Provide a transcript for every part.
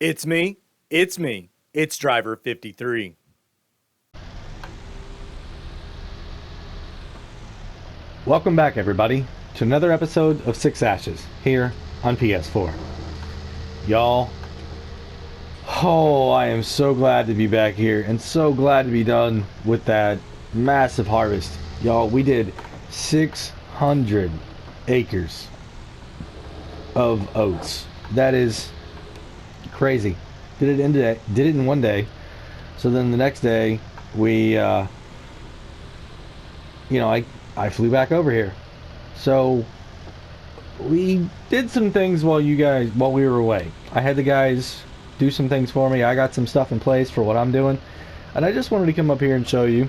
It's me. It's me. It's driver 53. Welcome back, everybody, to another episode of Six Ashes here on PS4. Y'all, I am so glad to be back here and so glad to be done with that massive harvest. Y'all, we did 600 acres of oats. That is crazy. Did it in one day. So then the next day, I flew back over here. So we did some things while we were away. I had the guys do some things for me. I got some stuff in place for what I'm doing. And I just wanted to come up here and show you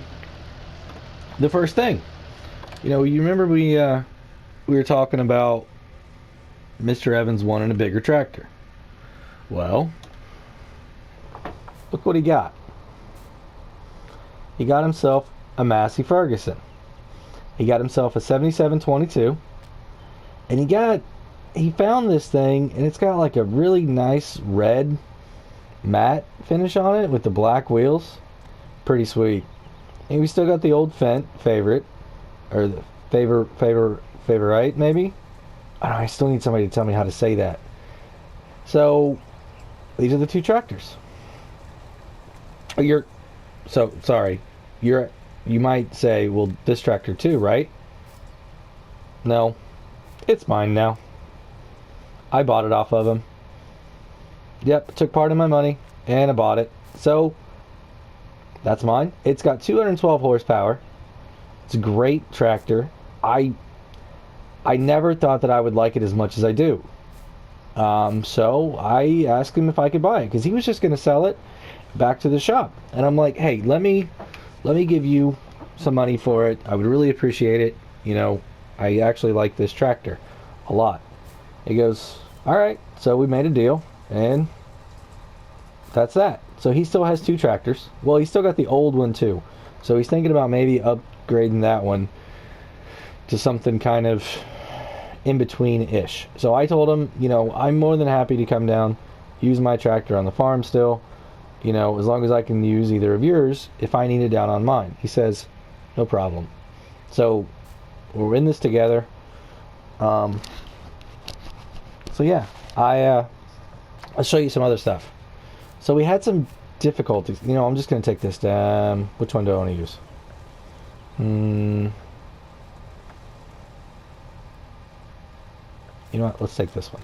the first thing. You remember we were talking about Mr. Evans wanting a bigger tractor. Well, look what he got. He got himself a Massey Ferguson. He got himself a 7722, and he found this thing, and it's got like a really nice red matte finish on it with the black wheels. Pretty sweet. And we still got the old Fendt favorite, or the favorite maybe. I don't know, I still need somebody to tell me how to say that. So these are the two tractors. You might say, well, this tractor too, right? No, it's mine now. I bought it off of him. Yep, took part of my money and I bought it. So that's mine. It's got 212 horsepower. It's a great tractor. I never thought that I would like it as much as I do. So I asked him if I could buy it because he was just going to sell it back to the shop. And I'm like, hey, let me give you some money for it. I would really appreciate it. I actually like this tractor a lot. He goes, all right. So we made a deal, and that's that. So he still has two tractors. Well, he's still got the old one too. So he's thinking about maybe upgrading that one to something kind of in between-ish. So I told him, I'm more than happy to come down, use my tractor on the farm still, as long as I can use either of yours if I need it down on mine. He says, no problem. So we're in this together. So yeah, I'll show you some other stuff. So we had some difficulties. I'm just going to take this down. Which one do I want to use? You know what? Let's take this one.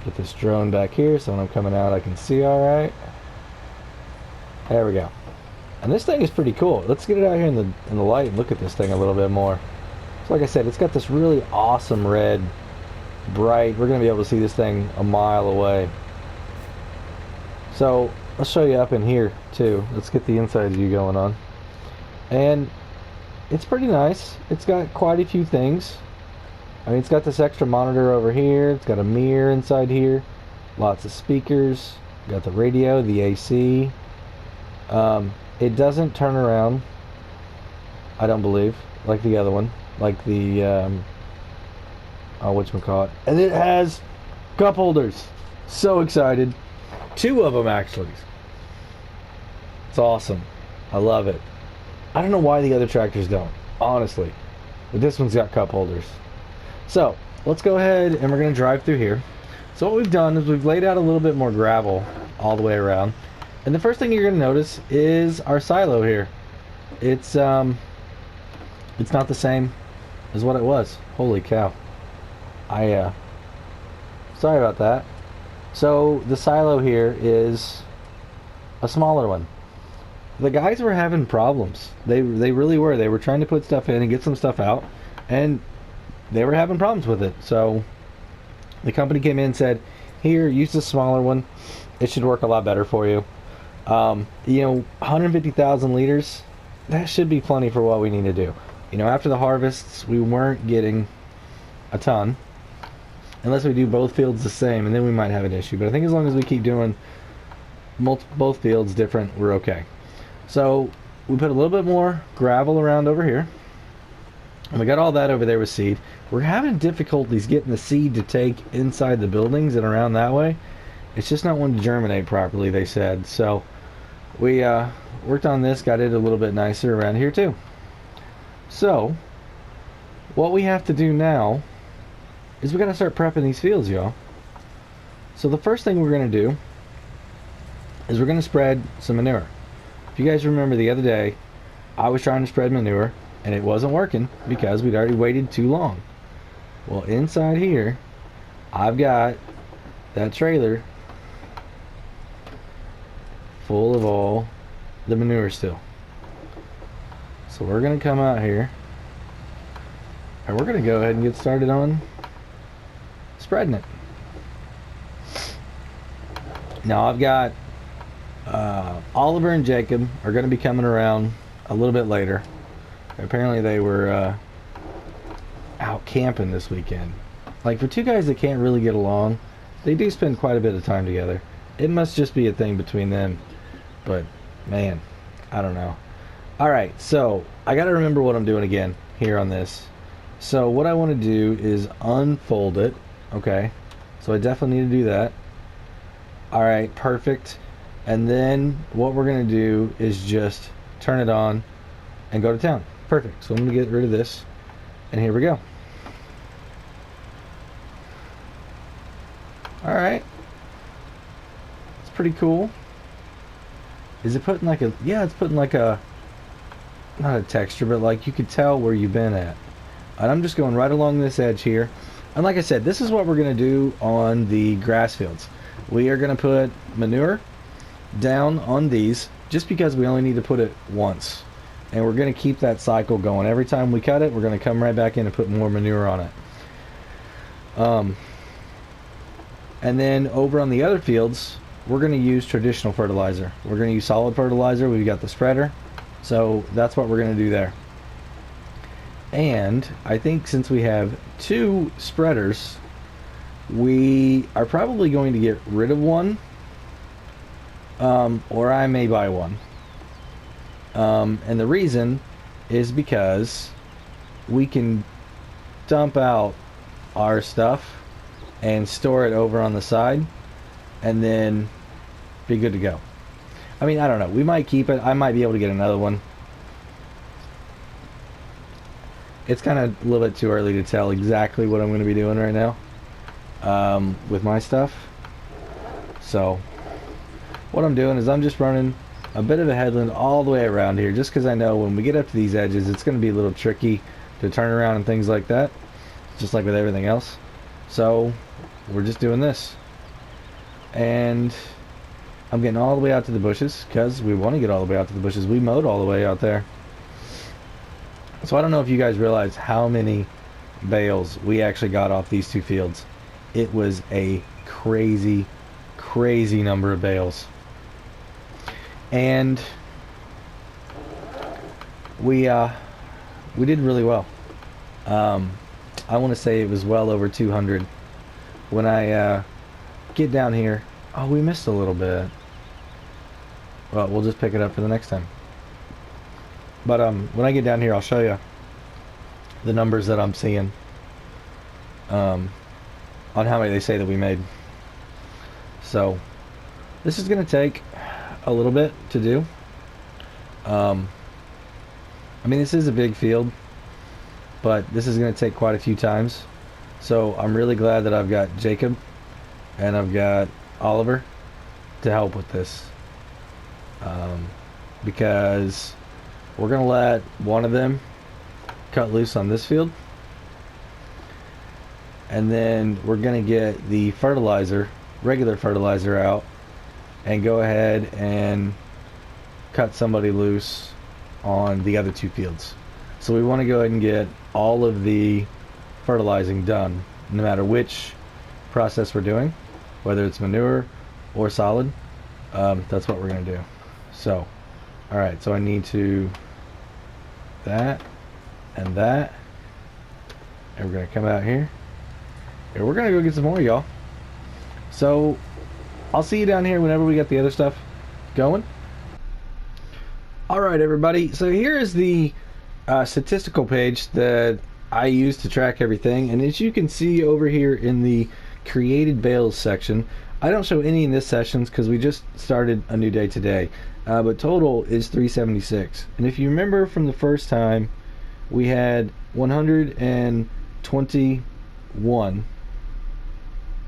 Get this drone back here so when I'm coming out I can see alright. There we go. And this thing is pretty cool. Let's get it out here in the light and look at this thing a little bit more. So like I said, it's got this really awesome red, bright. We're going to be able to see this thing a mile away. So let's show you up in here too. Let's get the inside view going on. And it's pretty nice. It's got quite a few things. It's got this extra monitor over here. It's got a mirror inside here. Lots of speakers. Got the radio, the AC. It doesn't turn around, I don't believe, like the other one. Like the, whatchamacallit. And it has cup holders. So excited. Two of them, actually. It's awesome. I love it. I don't know why the other tractors don't, honestly. But this one's got cup holders. So, let's go ahead and we're going to drive through here. So what we've done is we've laid out a little bit more gravel all the way around. And the first thing you're going to notice is our silo here. It's not the same as what it was. Holy cow. Sorry about that. So, the silo here is a smaller one. The guys were having problems. They really were. They were trying to put stuff in and get some stuff out, and they were having problems with it. So the company came in and said, here, use the smaller one. It should work a lot better for you. 150,000 liters, that should be plenty for what we need to do. After the harvests, we weren't getting a ton, unless we do both fields the same, and then we might have an issue. But I think as long as we keep doing both fields different, we're okay. So we put a little bit more gravel around over here. And we got all that over there with seed. We're having difficulties getting the seed to take inside the buildings and around that way. It's just not wanting to germinate properly, they said. So we worked on this, got it a little bit nicer around here too. So what we have to do now is we got to start prepping these fields, y'all. So the first thing we're going to do is we're going to spread some manure. If you guys remember the other day, I was trying to spread manure and it wasn't working because we'd already waited too long. Well, inside here, I've got that trailer full of all the manure still. So we're going to come out here and we're going to go ahead and get started on spreading it. Now I've got Oliver and Jacob are going to be coming around a little bit later. Apparently they were out camping this weekend. Like, for two guys that can't really get along, they do spend quite a bit of time together. It must just be a thing between them. But man, I don't know. Alright, so I got to remember what I'm doing again here on this. So what I want to do is unfold it. Okay, so I definitely need to do that. Alright, perfect. And then what we're going to do is just turn it on and go to town. Perfect. So I'm going to get rid of this. And here we go. Alright. It's pretty cool. Is it putting like a... Yeah, it's putting like a... Not a texture, but like you could tell where you've been at. And I'm just going right along this edge here. And like I said, this is what we're going to do on the grass fields. We are going to put manure down on these just because we only need to put it once. And we're going to keep that cycle going. Every time we cut it, we're going to come right back in and put more manure on it. And then over on the other fields, we're going to use traditional fertilizer. We're going to use solid fertilizer. We've got the spreader. So that's what we're going to do there. And I think since we have two spreaders, we are probably going to get rid of one. Or I may buy one. And the reason is because we can dump out our stuff and store it over on the side and then be good to go. I mean, I don't know. We might keep it. I might be able to get another one. It's kind of a little bit too early to tell exactly what I'm going to be doing right now with my stuff. So what I'm doing is I'm just running a bit of a headland all the way around here just because I know when we get up to these edges it's going to be a little tricky to turn around and things like that, just like with everything else. So we're just doing this. And I'm getting all the way out to the bushes because we want to get all the way out to the bushes. We mowed all the way out there. So I don't know if you guys realize how many bales we actually got off these two fields. It was a crazy, crazy number of bales. And we did really well. I want to say it was well over 200. When I get down here, oh, we missed a little bit. Well, we'll just pick it up for the next time. But when I get down here, I'll show you the numbers that I'm seeing on how many they say that we made. So this is going to take a little bit to do. I mean, this is a big field, but this is going to take quite a few times. So I'm really glad that I've got Jacob and I've got Oliver to help with this, because we're going to let one of them cut loose on this field, and then we're going to get the fertilizer, regular fertilizer, out and go ahead and cut somebody loose on the other two fields. So we want to go ahead and get all of the fertilizing done, no matter which process we're doing, whether it's manure or solid. That's what we're going to do. So alright, so I need to that and that, and we're going to come out here and we're going to go get some more, y'all. So I'll see you down here whenever we get the other stuff going. Alright everybody, so here is the statistical page that I use to track everything. And as you can see over here in the created bales section, I don't show any in this sessions because we just started a new day today. But total is 376. And if you remember from the first time, we had 121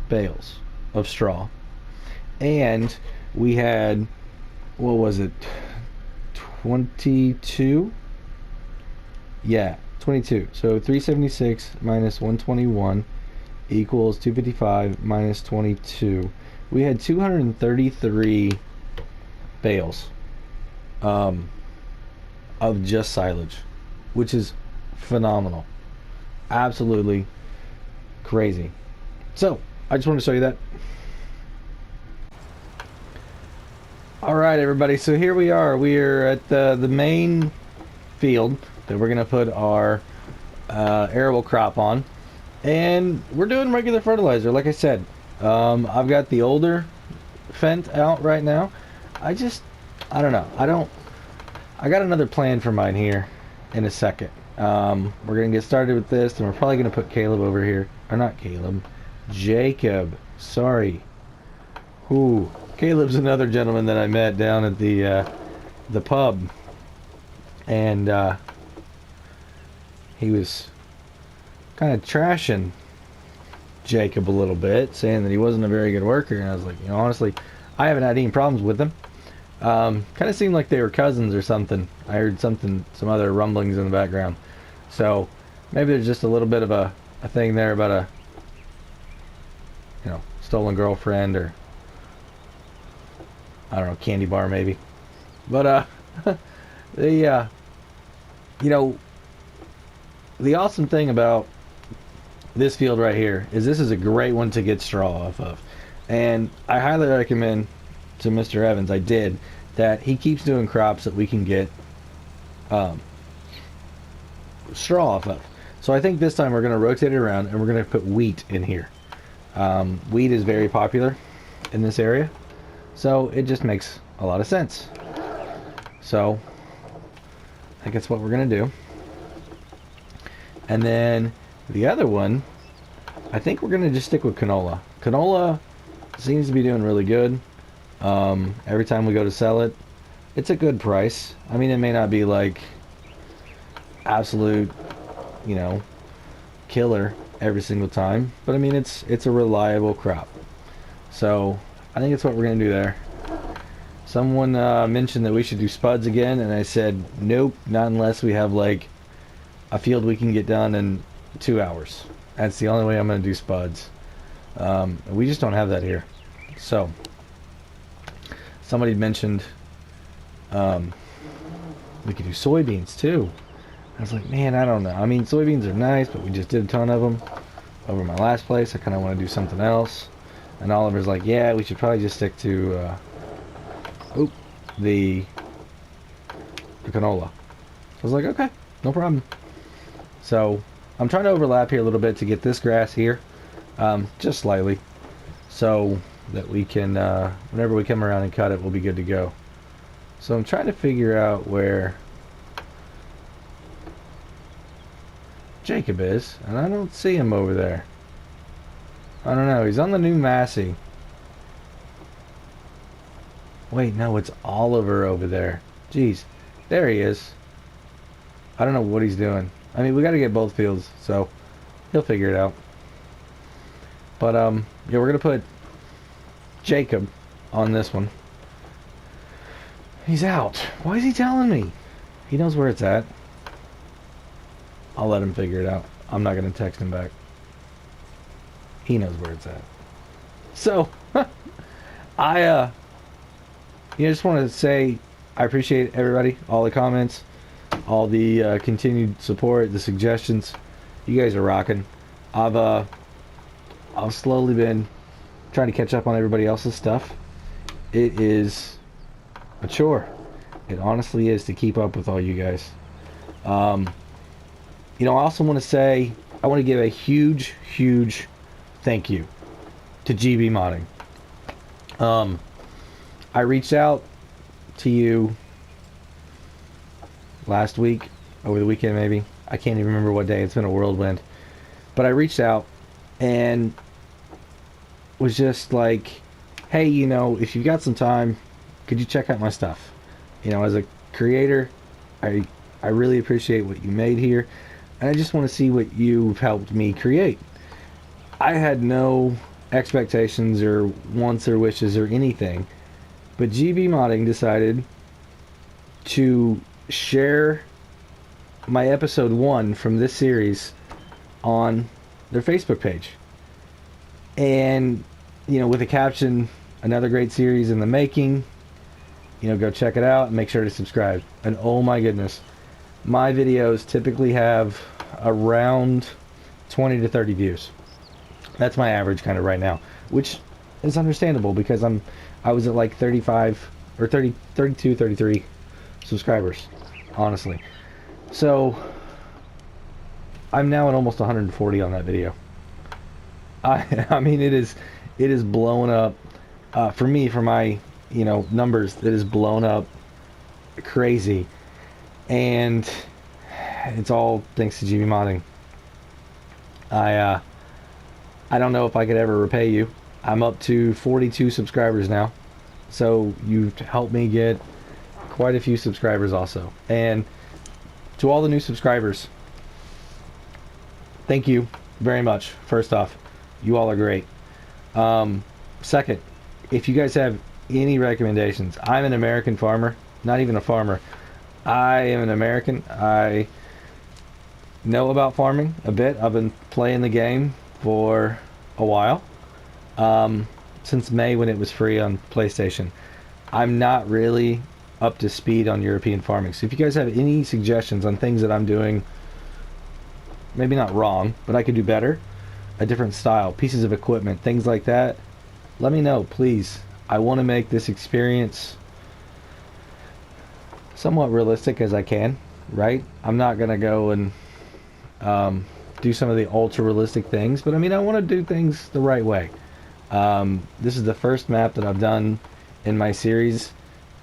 bales of straw. And we had, what was it, 22? Yeah, 22. So 376 minus 121 equals 255 minus 22. We had 233 bales of just silage, which is phenomenal. Absolutely crazy. So, I just want to show you that. Alright everybody, so here we are. We are at the main field that we're going to put our arable crop on. And we're doing regular fertilizer, like I said. I've got the older Fent out right now. I don't know. I got another plan for mine here in a second. We're going to get started with this, and we're probably going to put Caleb over here. Or not Caleb. Jacob. Sorry. Ooh. Caleb's another gentleman that I met down at the pub. And he was kind of trashing Jacob a little bit, saying that he wasn't a very good worker. And I was like, you know, honestly, I haven't had any problems with him. Kind of seemed like they were cousins or something. I heard some other rumblings in the background. So maybe there's just a little bit of a thing there about a, you know, stolen girlfriend, or I don't know, candy bar maybe. But the you know, the awesome thing about this field right here is this is a great one to get straw off of. And I highly recommend to Mr. Evans, I did, that he keeps doing crops that we can get straw off of. So I think this time we're going to rotate it around and we're going to put wheat in here. Wheat is very popular in this area, so it just makes a lot of sense. So I think that's what we're going to do. And then the other one, I think we're going to just stick with canola. Canola seems to be doing really good. Every time we go to sell it, it's a good price. I mean, it may not be like absolute, you know, killer every single time, but I mean, it's a reliable crop. So I think it's what we're going to do there. Someone mentioned that we should do spuds again, and I said, nope, not unless we have like a field we can get done in 2 hours. That's the only way I'm going to do spuds. We just don't have that here. So somebody mentioned we could do soybeans too. I was like, man, I don't know. I mean, soybeans are nice, but we just did a ton of them over my last place. I kind of want to do something else. And Oliver's like, yeah, we should probably just stick to the canola. I was like, okay, no problem. So I'm trying to overlap here a little bit to get this grass here, just slightly, so that we can, whenever we come around and cut it, we'll be good to go. So I'm trying to figure out where Jacob is, and I don't see him over there. I don't know, he's on the new Massey. Wait, no, it's Oliver over there. Jeez, there he is. I don't know what he's doing. I mean, we got to get both fields, so he'll figure it out. But yeah, we're gonna put Jacob on this one. He's out. Why is he telling me? He knows where it's at. I'll let him figure it out. I'm not gonna text him back. He knows where it's at. So I just want to say I appreciate everybody, all the comments, all the continued support, the suggestions. You guys are rocking. I've slowly been trying to catch up on everybody else's stuff. It is a chore. It honestly is, to keep up with all you guys. You know, I also want to say, I want to give a huge thank you to GBModding. I reached out to you last week over the weekend maybe. I can't even remember what day. It's been a whirlwind. But I reached out and was just like, hey, you know, if you've got some time, could you check out my stuff? You know, as a creator, I really appreciate what you made here, and I just want to see what you've helped me create. I had no expectations or wants or wishes or anything, but GBModding decided to share my episode 1 from this series on their Facebook page. And, you know, with a caption, another great series in the making, you know, go check it out and make sure to subscribe. And oh my goodness, my videos typically have around 20 to 30 views. That's my average kind of right now, which is understandable because I was at like 35 or 30, 32, 33 subscribers, honestly. So I'm now at almost 140 on that video. I mean, it is blown up for me, for my, you know, numbers. It is blown up crazy, and it's all thanks to GBModding. I don't know if I could ever repay you. I'm up to 42 subscribers now, so you've helped me get quite a few subscribers also. And to all the new subscribers, thank you very much. First off, you all are great. Second, if you guys have any recommendations, I'm an American farmer, not even a farmer. I am an American. I know about farming a bit. I've been playing the game for a while, since May when it was free on PlayStation. I'm not really up to speed on European farming. So if you guys have any suggestions on things that I'm doing, maybe not wrong, but I could do better, a different style, pieces of equipment, things like that, let me know, please. I want to make this experience somewhat realistic as I can, right? I'm not going to go and do some of the ultra realistic things, but I mean, I want to do things the right way. This is the first map that I've done in my series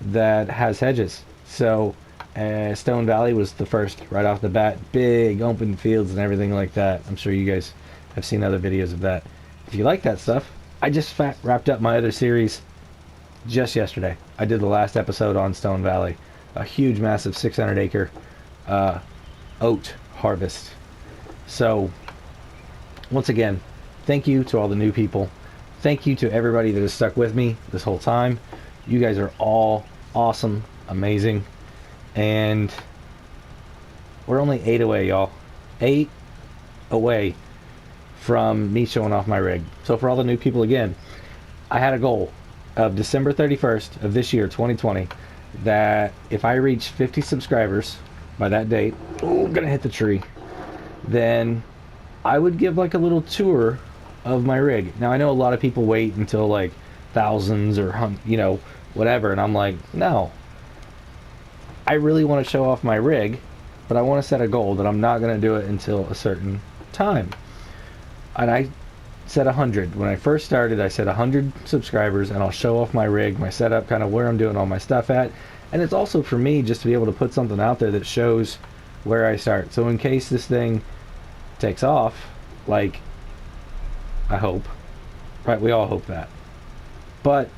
that has hedges. So Stone Valley was the first right off the bat, big open fields and everything like that. I'm sure you guys have seen other videos of that. If you like that stuff, I just wrapped up my other series just yesterday. I did the last episode on Stone Valley, a huge, massive 600-acre oat harvest. So, once again, thank you to all the new people. Thank you to everybody that has stuck with me this whole time. You guys are all awesome, amazing, and we're only 8 away, y'all. 8 away from me showing off my rig. So for all the new people, again, I had a goal of December 31st of this year, 2020, that if I reach 50 subscribers by that date, oh, I'm gonna hit the tree, then I would give like a little tour of my rig. Now I know a lot of people wait until like thousands or, you know, whatever, and I'm like, no, I really want to show off my rig, but I want to set a goal that I'm not going to do it until a certain time. And I said 100. When I first started, I said 100 subscribers, and I'll show off my rig, my setup, kind of where I'm doing all my stuff at. And it's also for me just to be able to put something out there that shows where I start. So in case this thing takes off, like, I hope, right? We all hope that. But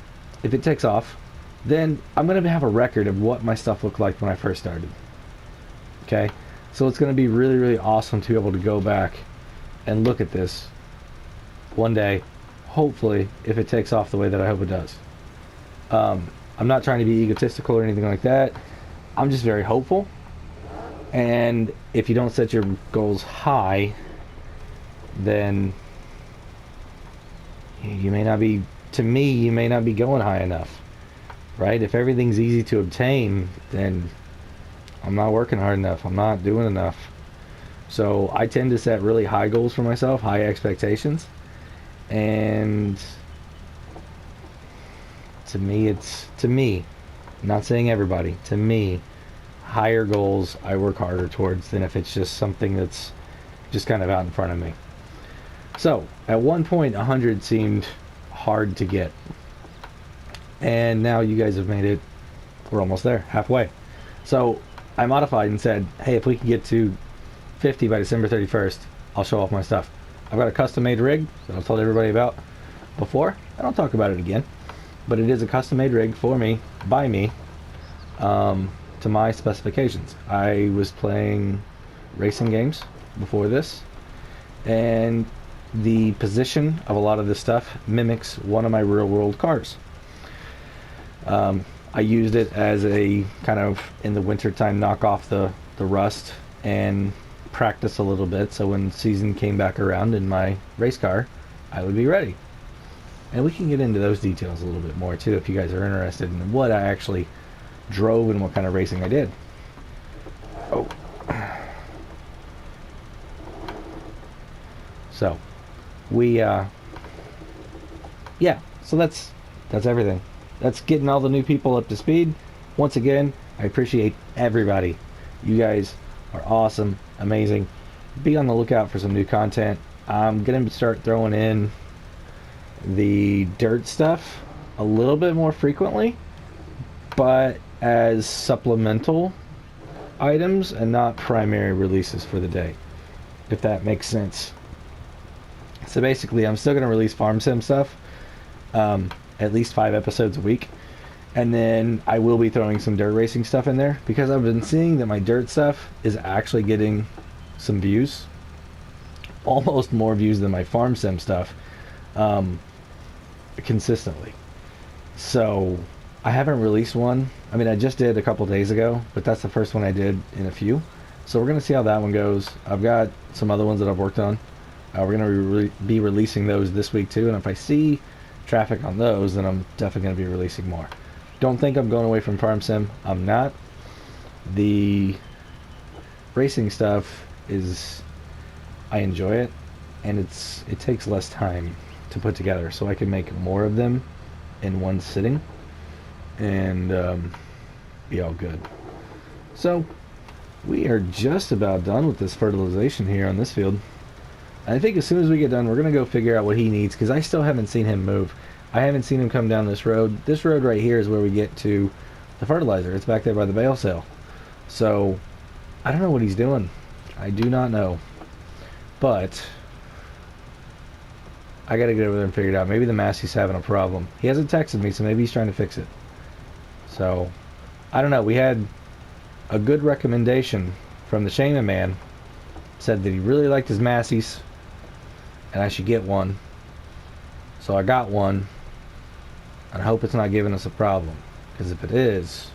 if it takes off, then I'm going to have a record of what my stuff looked like when I first started. Okay? So it's going to be really, really awesome to be able to go back and look at this one day, hopefully, if it takes off the way that I hope it does. I'm not trying to be egotistical or anything like that. I'm just very hopeful. And if you don't set your goals high, then you may not be, to me, you may not be going high enough. Right? If everything's easy to obtain, then I'm not working hard enough. I'm not doing enough. So I tend to set really high goals for myself, high expectations. And to me, I'm not saying everybody, to me, higher goals I work harder towards than if it's just something that's just kind of out in front of me. So at one point, 100 seemed hard to get. And now you guys have made it, we're almost there, halfway. So I modified and said, hey, if we can get to 50 by December 31st, I'll show off my stuff. I've got a custom made rig that I've told everybody about before. I don't talk about it again, but it is a custom made rig for me, by me, to my specifications. I was playing racing games before this, and the position of a lot of this stuff mimics one of my real world cars. I used it as a kind of in the wintertime knock off the rust and practice a little bit, so when season came back around in my race car, I would be ready. And we can get into those details a little bit more too if you guys are interested in what I actually drove and what kind of racing I did. Oh. So, yeah, so that's everything. That's getting all the new people up to speed. Once again, I appreciate everybody. You guys are awesome, amazing. Be on the lookout for some new content. I'm going to start throwing in the dirt stuff a little bit more frequently, but as supplemental items and not primary releases for the day, if that makes sense. So basically, I'm still going to release farm sim stuff, at least 5 episodes a week, and then I will be throwing some dirt racing stuff in there because I've been seeing that my dirt stuff is actually getting some views, almost more views than my farm sim stuff, consistently. So I haven't released one. I mean, I just did a couple days ago, but that's the first one I did in a few. So we're going to see how that one goes. I've got some other ones that I've worked on. We're going to be releasing those this week too, and if I see traffic on those, then I'm definitely going to be releasing more. Don't think I'm going away from farm sim. I'm not. The racing stuff is, I enjoy it, and it takes less time to put together, so I can make more of them in one sitting and be all good. So we are just about done with this fertilization here on this field. I think as soon as we get done, we're going to go figure out what he needs, because I still haven't seen him move. I haven't seen him come down this road. This road right here is where we get to the fertilizer. It's back there by the bale sale. So I don't know what he's doing. I do not know. But I got to get over there and figure it out. Maybe the Massey's having a problem. He hasn't texted me, so maybe he's trying to fix it. So I don't know. We had a good recommendation from the Shaman man. Said that he really liked his Massey's and I should get one. So I got one, and I hope it's not giving us a problem, because if it is,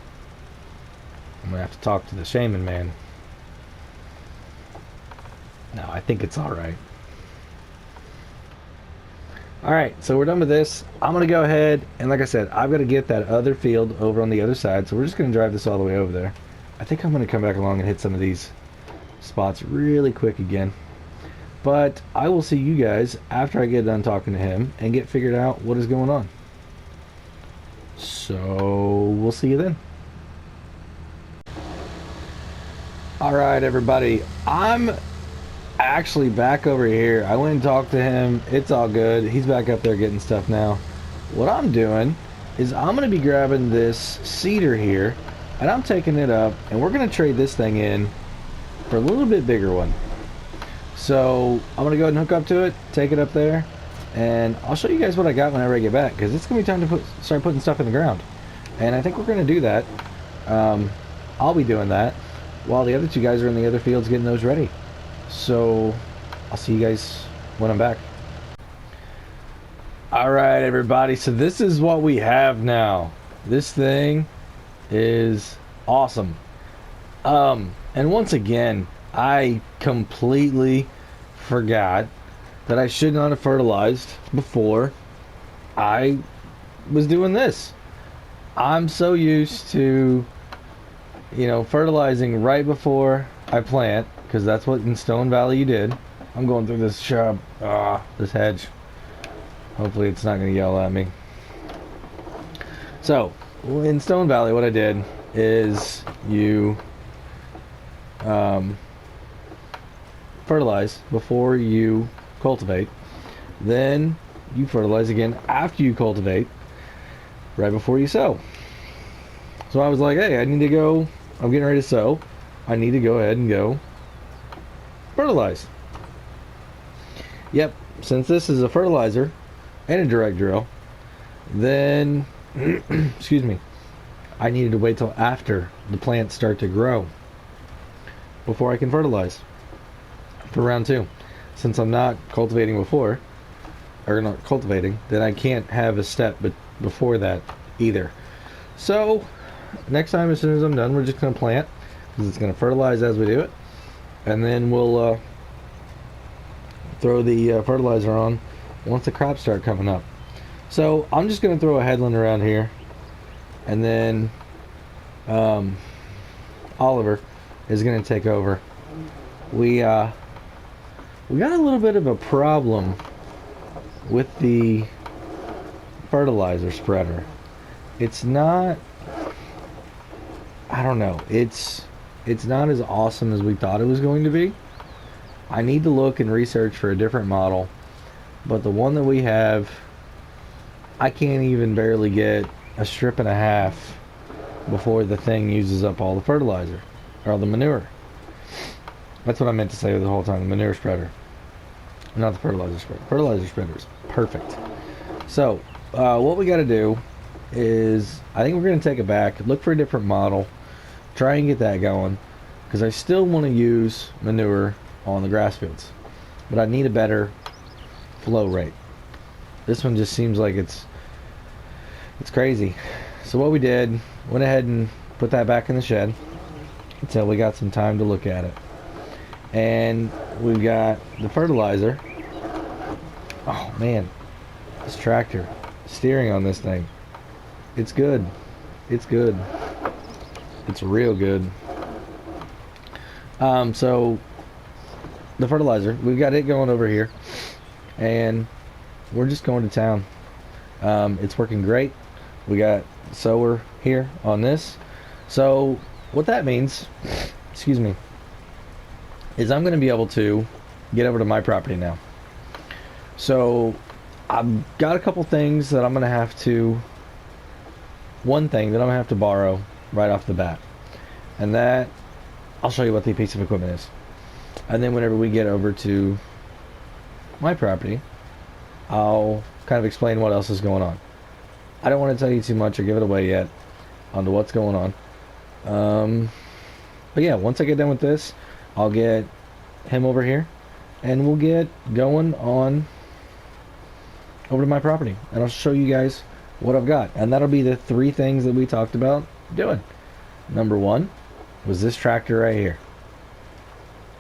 I'm gonna have to talk to the Shaman man. No, I think it's alright. Alright, so we're done with this. I'm gonna go ahead, and like I said, I've got to get that other field over on the other side, so we're just gonna drive this all the way over there. I think I'm gonna come back along and hit some of these spots really quick again. But I will see you guys after I get done talking to him and get figured out what is going on. So we'll see you then. Alright everybody, I'm actually back over here. I went and talked to him. It's all good. He's back up there getting stuff now. What I'm doing is I'm going to be grabbing this cedar here, and I'm taking it up, and we're going to trade this thing in for a little bit bigger one. So I'm going to go ahead and hook up to it, take it up there, and I'll show you guys what I got whenever I get back, because it's going to be time to start putting stuff in the ground. And I think we're going to do that. I'll be doing that while the other two guys are in the other fields getting those ready. So I'll see you guys when I'm back. Alright everybody, so this is what we have now. This thing is awesome. And once again, I completely forgot that I should not have fertilized before I was doing this. I'm so used to, you know, fertilizing right before I plant, because that's what in Stone Valley you did. I'm going through this shrub, this hedge. Hopefully it's not going to yell at me. So, in Stone Valley, what I did is you fertilize before you cultivate. Then you fertilize again after you cultivate, right before you sow. So I was like, hey, I need to go, I'm getting ready to sow. I need to go ahead and go fertilize. Yep, since this is a fertilizer and a direct drill, then excuse me, I needed to wait till after the plants start to grow before I can fertilize for round 2. Since I'm not cultivating before, or not cultivating, then I can't have a step before that either. So next time, as soon as I'm done, we're just going to plant, because it's going to fertilize as we do it, and then we'll throw the fertilizer on once the crops start coming up. So I'm just going to throw a headland around here, and then Oliver is going to take over. We got a little bit of a problem with the fertilizer spreader. It's not, I don't know, it's not as awesome as we thought it was going to be. I need to look and research for a different model, but the one that we have, I can't even barely get a strip and a half before the thing uses up all the fertilizer, or all the manure. That's what I meant to say the whole time, the manure spreader, not the fertilizer spreader. Fertilizer spreader is perfect. So what we got to do is, I think we're going to take it back, look for a different model, try and get that going, because I still want to use manure on the grass fields, but I need a better flow rate. This one just seems like it's crazy. So what we did, went ahead and put that back in the shed until we got some time to look at it. And we've got the fertilizer. Oh man, this tractor steering on this thing, it's good. It's good. It's real good. So the fertilizer, we've got it going over here, and we're just going to town. It's working great. We got sower here on this. So what that means, excuse me, is I'm going to be able to get over to my property now. So I've got a couple things that I'm going to have to, one thing that I'm going to have to borrow right off the bat, and that I'll show you what the piece of equipment is. And then whenever we get over to my property, I'll kind of explain what else is going on. I don't want to tell you too much or give it away yet onto what's going on. But yeah, once I get done with this, I'll get him over here, and we'll get going on over to my property, and I'll show you guys what I've got. And that'll be the 3 things that we talked about doing. Number 1 was this tractor right here.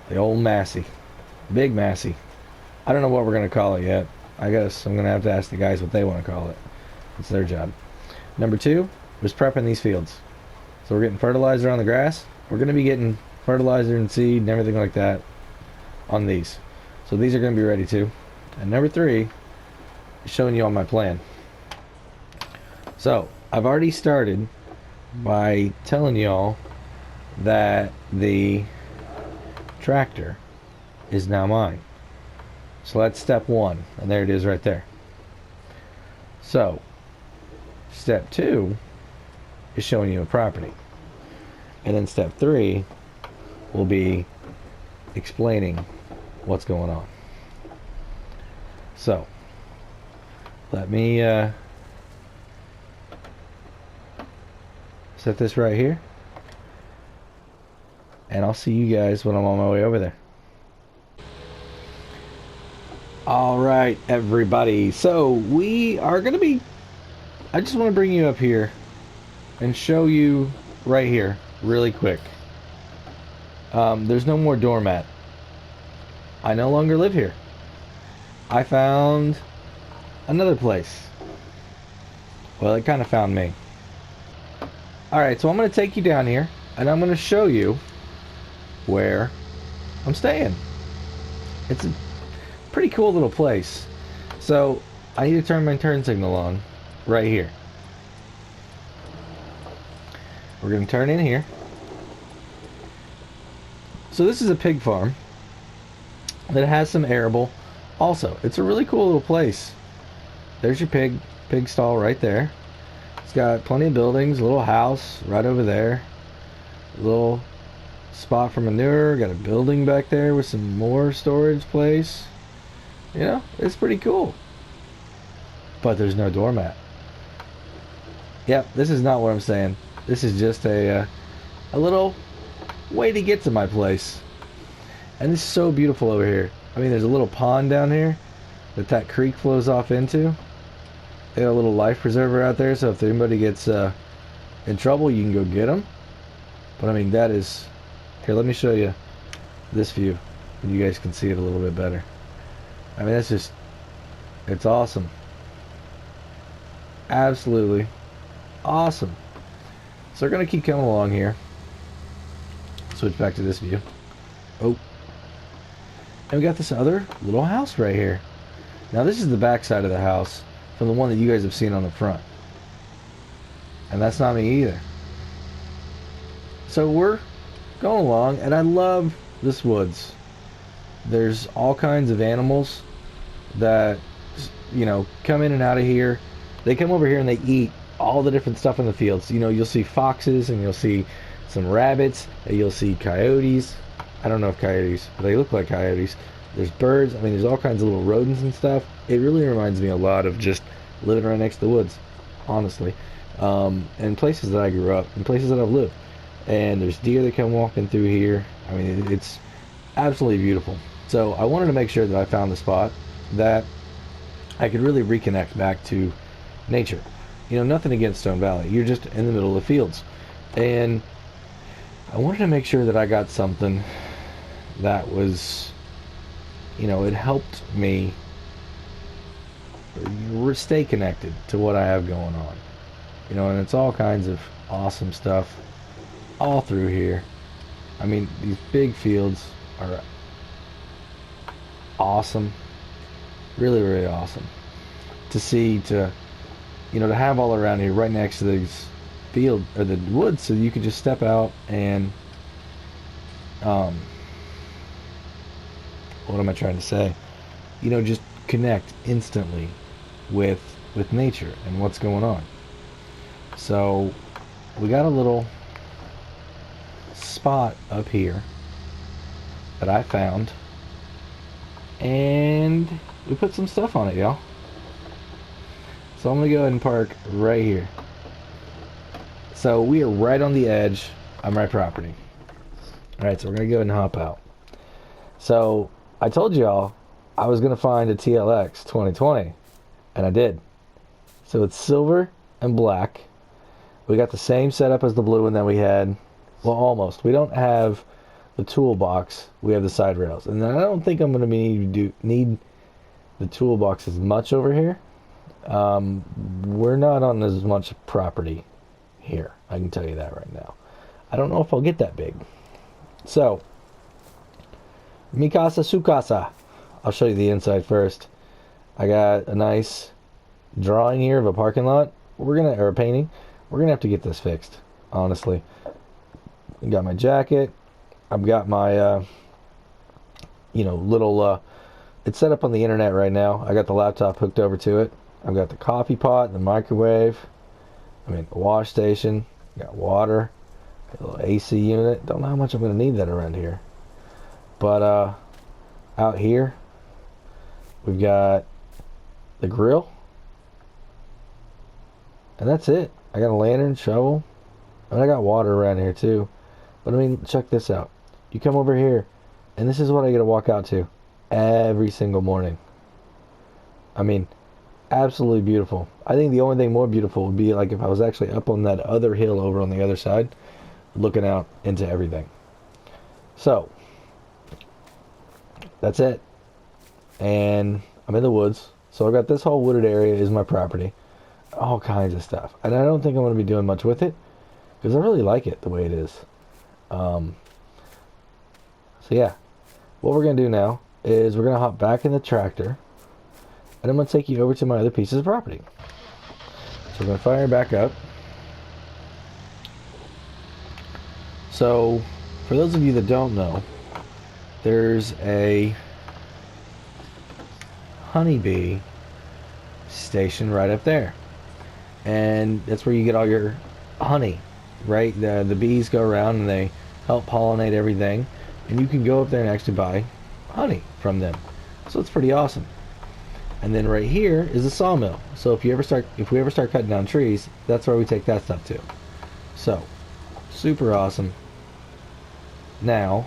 The old Massey. Big Massey. I don't know what we're going to call it yet. I guess I'm going to have to ask the guys what they want to call it. It's their job. Number 2 was prepping these fields. So we're getting fertilizer on the grass. We're going to be getting fertilizer and seed and everything like that on these. So these are going to be ready too. And number 3 is showing you on my plan. So I've already started by telling y'all that the tractor is now mine. So that's step 1, and there it is right there. So step 2 is showing you a property, and then step 3 will be explaining what's going on. So let me set this right here, and I'll see you guys when I'm on my way over there. Alright everybody, so we are going to be, I just want to bring you up here and show you right here really quick. There's no more doormat. I no longer live here. I found another place. Well, it kind of found me. Alright, so I'm going to take you down here, and I'm going to show you where I'm staying. It's a pretty cool little place. So I need to turn my turn signal on right here. We're going to turn in here. So this is a pig farm that has some arable. Also, it's a really cool little place. There's your pig stall right there. It's got plenty of buildings, a little house right over there, a little spot for manure. Got a building back there with some more storage place. You know, it's pretty cool. But there's no doormat. Yep, this is not what I'm saying. This is just a little way to get to my place. And it's so beautiful over here. I mean, there's a little pond down here that creek flows off into. They got a little life preserver out there, so if anybody gets in trouble, you can go get them. But I mean, that is... Here, let me show you this view, and you guys can see it a little bit better. I mean, that's just... It's awesome. Absolutely awesome. So we're going to keep coming along here. Switch back to this view. Oh. And we got this other little house right here. Now this is the back side of the house from the one that you guys have seen on the front. And that's not me either. So we're going along, and I love this woods. There's all kinds of animals that, you know, come in and out of here. They come over here and they eat all the different stuff in the fields. You know, you'll see foxes, and you'll see some rabbits, and you'll see coyotes. I don't know if coyotes, but they look like coyotes. There's birds. I mean, there's all kinds of little rodents and stuff. It really reminds me a lot of just living right next to the woods, honestly. And places that I grew up, and places that I've lived. And there's deer that come walking through here. I mean, it's absolutely beautiful. So I wanted to make sure that I found the spot that I could really reconnect back to nature. You know, nothing against Stone Valley. You're just in the middle of the fields. And I wanted to make sure that I got something that was, you know, it helped me stay connected to what I have going on. You know, and it's all kinds of awesome stuff all through here. I mean, these big fields are awesome. Really, really awesome. To see, you know, to have all around here right next to these field or the woods, so you could just step out and what am I trying to say? You know, just connect instantly with nature and what's going on. So we got a little spot up here that I found, and we put some stuff on it, y'all. So I'm gonna go ahead and park right here. So we are right on the edge of my property. Alright, so we're gonna go ahead and hop out. So I told y'all I was gonna find a TLX 2020, and I did. So it's silver and black. We got the same setup as the blue one that we had. Well, almost. We don't have the toolbox. We have the side rails, and I don't think I'm gonna need the toolbox as much over here. We're not on as much property here. I can tell you that right now. I don't know if I'll get that big. So, mi casa, su casa. I'll show you the inside first. I got a nice drawing here of a parking lot. Or a painting. We're gonna have to get this fixed, honestly. I got my jacket. I've got my, you know, little, it's set up on the internet right now. I got the laptop hooked over to it. I've got the coffee pot, the microwave. I mean, the wash station. Got water. A little AC unit. Don't know how much I'm going to need that around here. But, out here, we've got the grill. And that's it. I got a lantern, shovel. And I got water around here, too. But, I mean, check this out. You come over here, and this is what I get to walk out to every single morning. I mean, absolutely beautiful. I think the only thing more beautiful would be like if I was actually up on that other hill over on the other side, looking out into everything. So, that's it. And I'm in the woods. So I got this whole wooded area is my property. All kinds of stuff. And I don't think I'm going to be doing much with it, because I really like it the way it is. So yeah, what we're going to do now is we're going to hop back in the tractor, and I'm going to take you over to my other pieces of property. So we're going to fire back up. So, for those of you that don't know, there's a honeybee station right up there. And that's where you get all your honey, right? The bees go around and they help pollinate everything, and you can go up there and actually buy honey from them. So it's pretty awesome. And then right here is a sawmill. So if we ever start cutting down trees, that's where we take that stuff to. So super awesome. Now,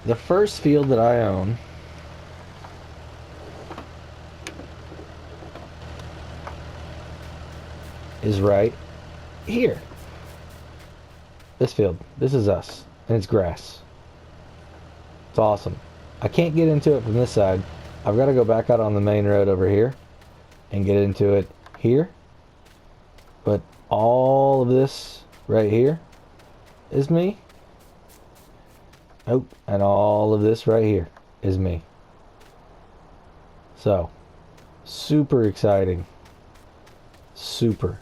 the first field that I own is right here. This field. This is us. And it's grass. It's awesome. I can't get into it from this side. I've got to go back out on the main road over here and get into it here. But all of this right here is me. Oh, and all of this right here is me. So, super exciting. Super.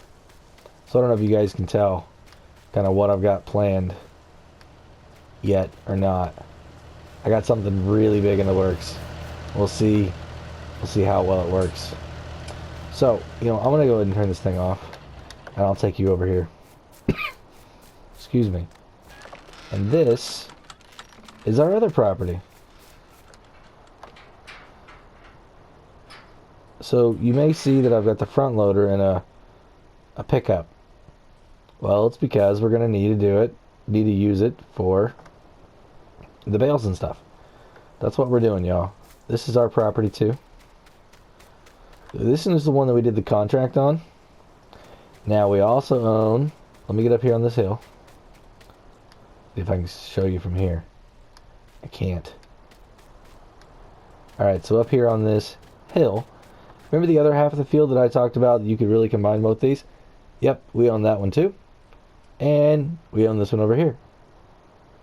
So I don't know if you guys can tell kind of what I've got planned yet or not. I got something really big in the works. We'll see how well it works. So, I'm going to go ahead and turn this thing off, and I'll take you over here. Excuse me. And this is our other property. So you may see that I've got the front loader and a pickup. Well, it's because we're going to need to use it for the bales and stuff. That's what we're doing, y'all. This is our property too. This is the one that we did the contract on. Now we also own, let me get up here on this hill. See if I can show you from here. I can't. Alright, so up here on this hill, remember the other half of the field that I talked about that you could really combine both these? Yep, we own that one too. And we own this one over here.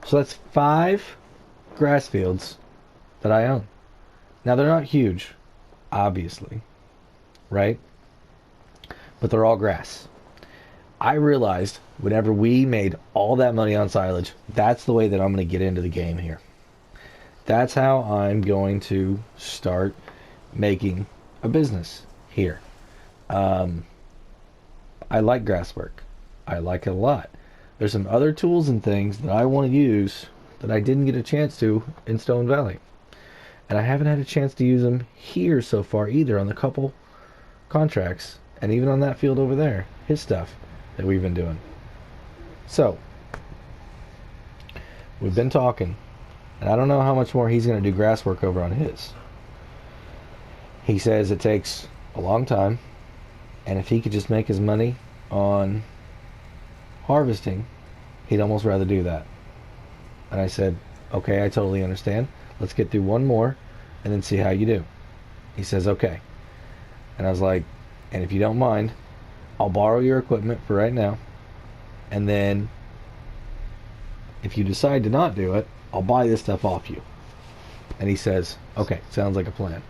So that's 5 grass fields that I own. Now they're not huge, obviously, right? But they're all grass. I realized whenever we made all that money on silage, that's the way that I'm going to get into the game here. That's how I'm going to start making a business here. I like grass work. I like it a lot. There's some other tools and things that I want to use that I didn't get a chance to in Stone Valley. And I haven't had a chance to use them here so far either on the couple contracts. And even on that field over there, his stuff that we've been doing. So, we've been talking. And I don't know how much more he's going to do grass work over on his. He says it takes a long time. And if he could just make his money on harvesting, he'd almost rather do that. And I said, okay, I totally understand. Let's get through one more and then see how you do. He says, okay. And I was like, and if you don't mind, I'll borrow your equipment for right now. And then if you decide to not do it, I'll buy this stuff off you. And he says, okay, sounds like a plan.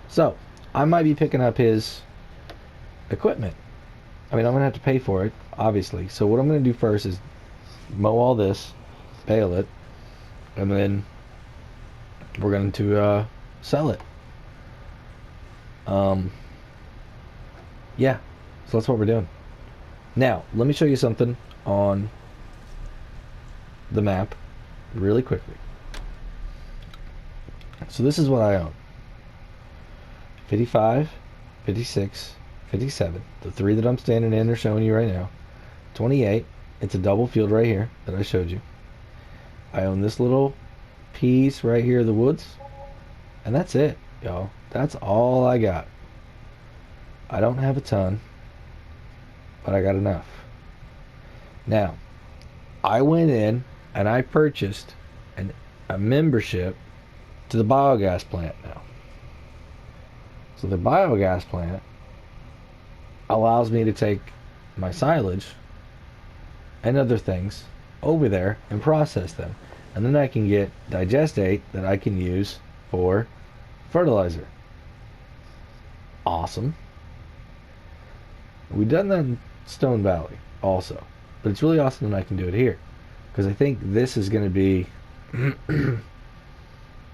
So, I might be picking up his equipment. I mean, I'm going to have to pay for it, obviously. So what I'm going to do first is mow all this, bale it, and then we're going to sell it. Yeah, so that's what we're doing. Now, let me show you something on the map really quickly. So this is what I own. 55, 56, 57. The 3 that I'm standing in are showing you right now. 28. It's a double field right here that I showed you. I own this little piece right here of the woods. And that's it, y'all. That's all I got. I don't have a ton, but I got enough. Now, I went in and I purchased a membership to the biogas plant now. So the biogas plant allows me to take my silage and other things over there and process them. And then I can get digestate that I can use for fertilizer. Awesome. We've done that in Stone Valley also. But it's really awesome that I can do it here. Because I think this is going to be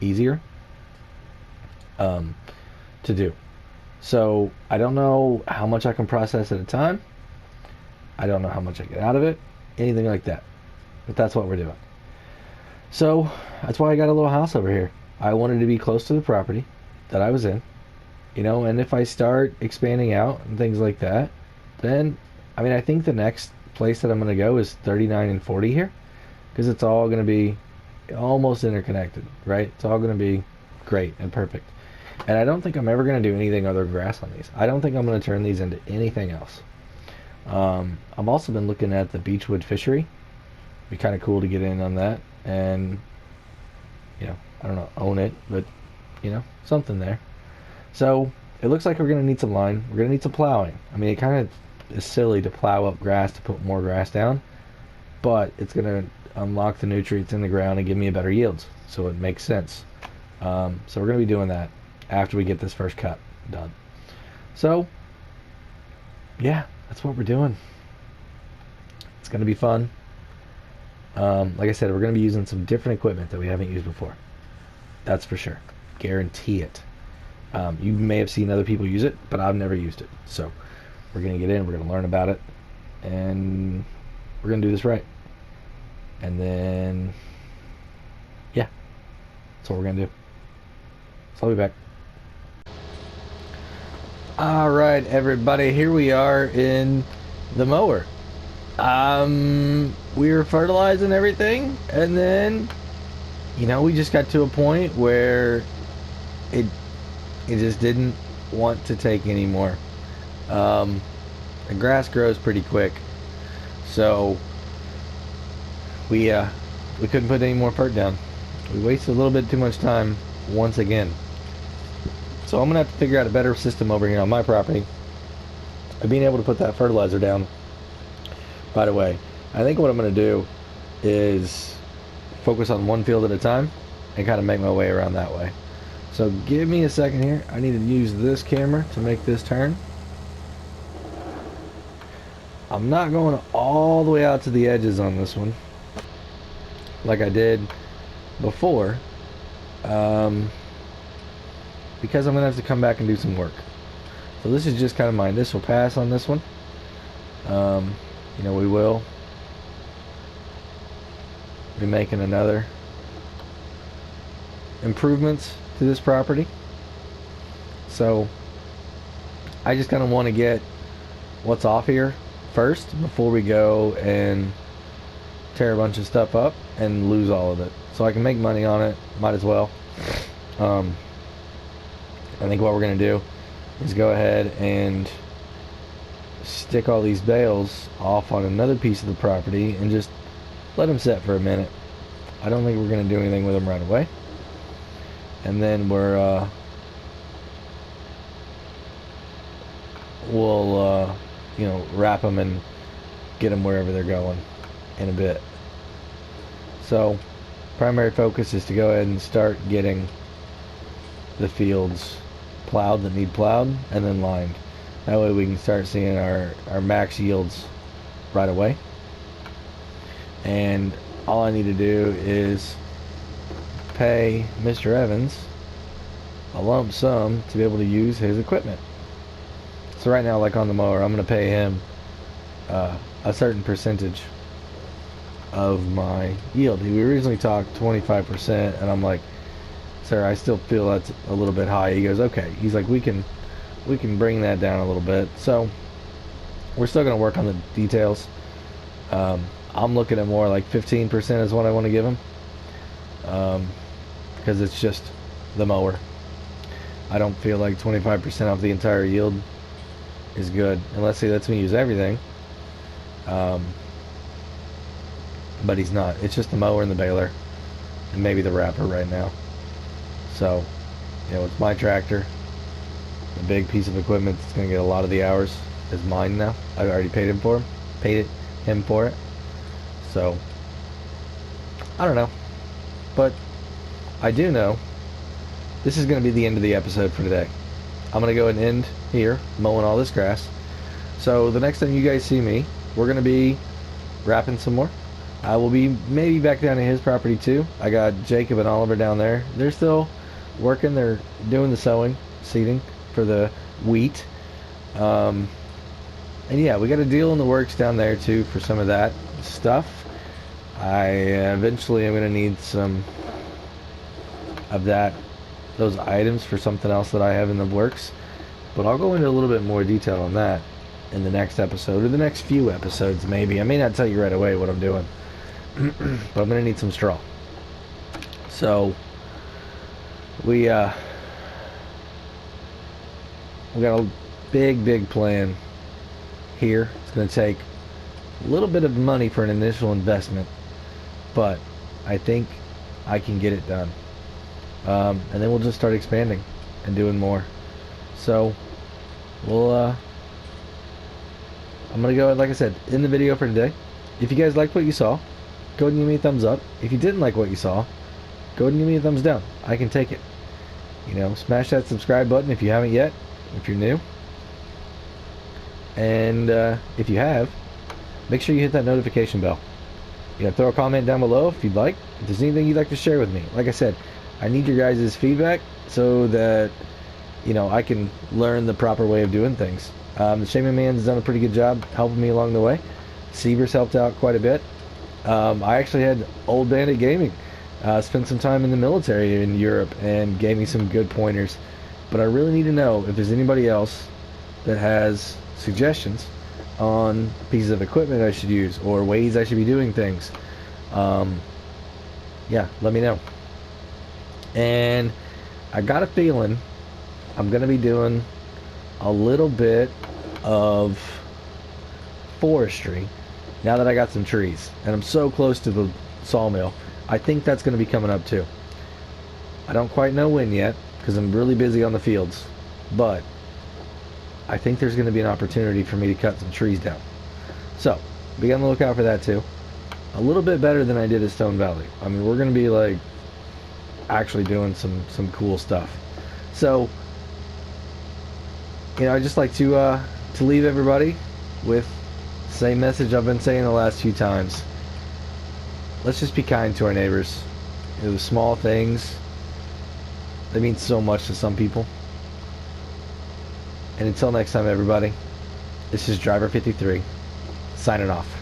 easier to do. So I don't know how much I can process at a time. I don't know how much I get out of it. Anything like that. But that's what we're doing. So that's why I got a little house over here. I wanted to be close to the property that I was in, and if I start expanding out and things like that, then, I mean, I think the next place that I'm going to go is 39 and 40 here, because it's all going to be almost interconnected, right? It's all going to be great and perfect. And I don't think I'm ever going to do anything other than grass on these. I don't think I'm going to turn these into anything else. I've also been looking at the beechwood fishery. It'd be kind of cool to get in on that and, I don't know, own it, but, something there. So it looks like we're going to need some line. We're going to need some plowing. I mean, it kind of is silly to plow up grass to put more grass down, but it's going to unlock the nutrients in the ground and give me a better yields. So it makes sense. So we're going to be doing that after we get this first cut done. So, yeah, that's what we're doing. It's going to be fun. Like I said, we're going to be using some different equipment that we haven't used before. That's for sure. Guarantee it. You may have seen other people use it, but I've never used it. So we're going to get in, we're going to learn about it, and we're going to do this right. And then, yeah, that's what we're going to do. So I'll be back. All right, everybody, here we are in the mower. We were fertilizing everything, and then, we just got to a point where it just didn't want to take anymore. The grass grows pretty quick, so we couldn't put any more fert down. We wasted a little bit too much time once again. So I'm gonna have to figure out a better system over here on my property of being able to put that fertilizer down right away. I think what I'm gonna do is focus on one field at a time and kind of make my way around that way. So give me a second here. I need to use this camera to make this turn. I'm not going all the way out to the edges on this one like I did before, because I'm gonna have to come back and do some work. So this is just kind of my initial pass on this one. We will be making another improvements to this property. So I just kind of want to get what's off here first before we go and tear a bunch of stuff up and lose all of it. So I can make money on it, might as well. I think what we're going to do is go ahead and stick all these bales off on another piece of the property and just let them sit for a minute. I don't think we're going to do anything with them right away. And then we'll wrap them and get them wherever they're going in a bit. So primary focus is to go ahead and start getting the fields plowed that need plowed and then lined. That way we can start seeing our max yields right away. And all I need to do is pay Mr. Evans a lump sum to be able to use his equipment. So right now, like on the mower, I'm going to pay him a certain percentage of my yield. We originally talked 25%, and I'm like, sir, I still feel that's a little bit high. He goes, okay. He's like, we can bring that down a little bit. So we're still going to work on the details. I'm looking at more like 15% is what I want to give him, because it's just the mower. I don't feel like 25% off the entire yield is good, unless he lets me use everything. But he's not. It's just the mower and the baler and maybe the wrapper right now. So, it's my tractor. The big piece of equipment that's going to get a lot of the hours is mine now. I already paid him for it. So, I don't know. But I do know this is going to be the end of the episode for today. I'm going to go and end here, mowing all this grass. So the next time you guys see me, we're going to be wrapping some more. I will be maybe back down to his property too. I got Jacob and Oliver down there. They're still working. They're doing the sowing, seeding for the wheat. And yeah, we got a deal in the works down there too for some of that stuff. I eventually am going to need some of those items for something else that I have in the works. But I'll go into a little bit more detail on that in the next episode, or the next few episodes maybe. I may not tell you right away what I'm doing. But I'm going to need some straw. So we got a big plan here. It's going to take a little bit of money for an initial investment, but I think I can get it done. And then we'll just start expanding and doing more. So we'll I'm gonna go, like I said, in the video for today. If you guys liked what you saw, go ahead and give me a thumbs up. If you didn't like what you saw, go ahead and give me a thumbs down. I can take it. You know, smash that subscribe button if you haven't yet, if you're new. And if you have, make sure you hit that notification bell. You know, throw a comment down below if you'd like. If there's anything you'd like to share with me. Like I said, I need your guys' feedback so that, you know, I can learn the proper way of doing things. The Shaman Man's done a pretty good job helping me along the way. Seaver's helped out quite a bit. I actually had Old Bandit Gaming spent some time in the military in Europe and gave me some good pointers. But I really need to know if there's anybody else that has suggestions on pieces of equipment I should use or ways I should be doing things. Yeah, let me know. And I got a feeling I'm going to be doing a little bit of forestry now that I got some trees. And I'm so close to the sawmill. I think that's going to be coming up too. I don't quite know when yet because I'm really busy on the fields. But I think there's going to be an opportunity for me to cut some trees down. So, be on the lookout for that too. A little bit better than I did at Stone Valley. I mean, we're going to be like actually doing some cool stuff. So, you know, I just like to leave everybody with the same message I've been saying the last few times. Let's just be kind to our neighbors. You know, the small things, they mean so much to some people. And until next time, everybody, this is Driver 53 signing off.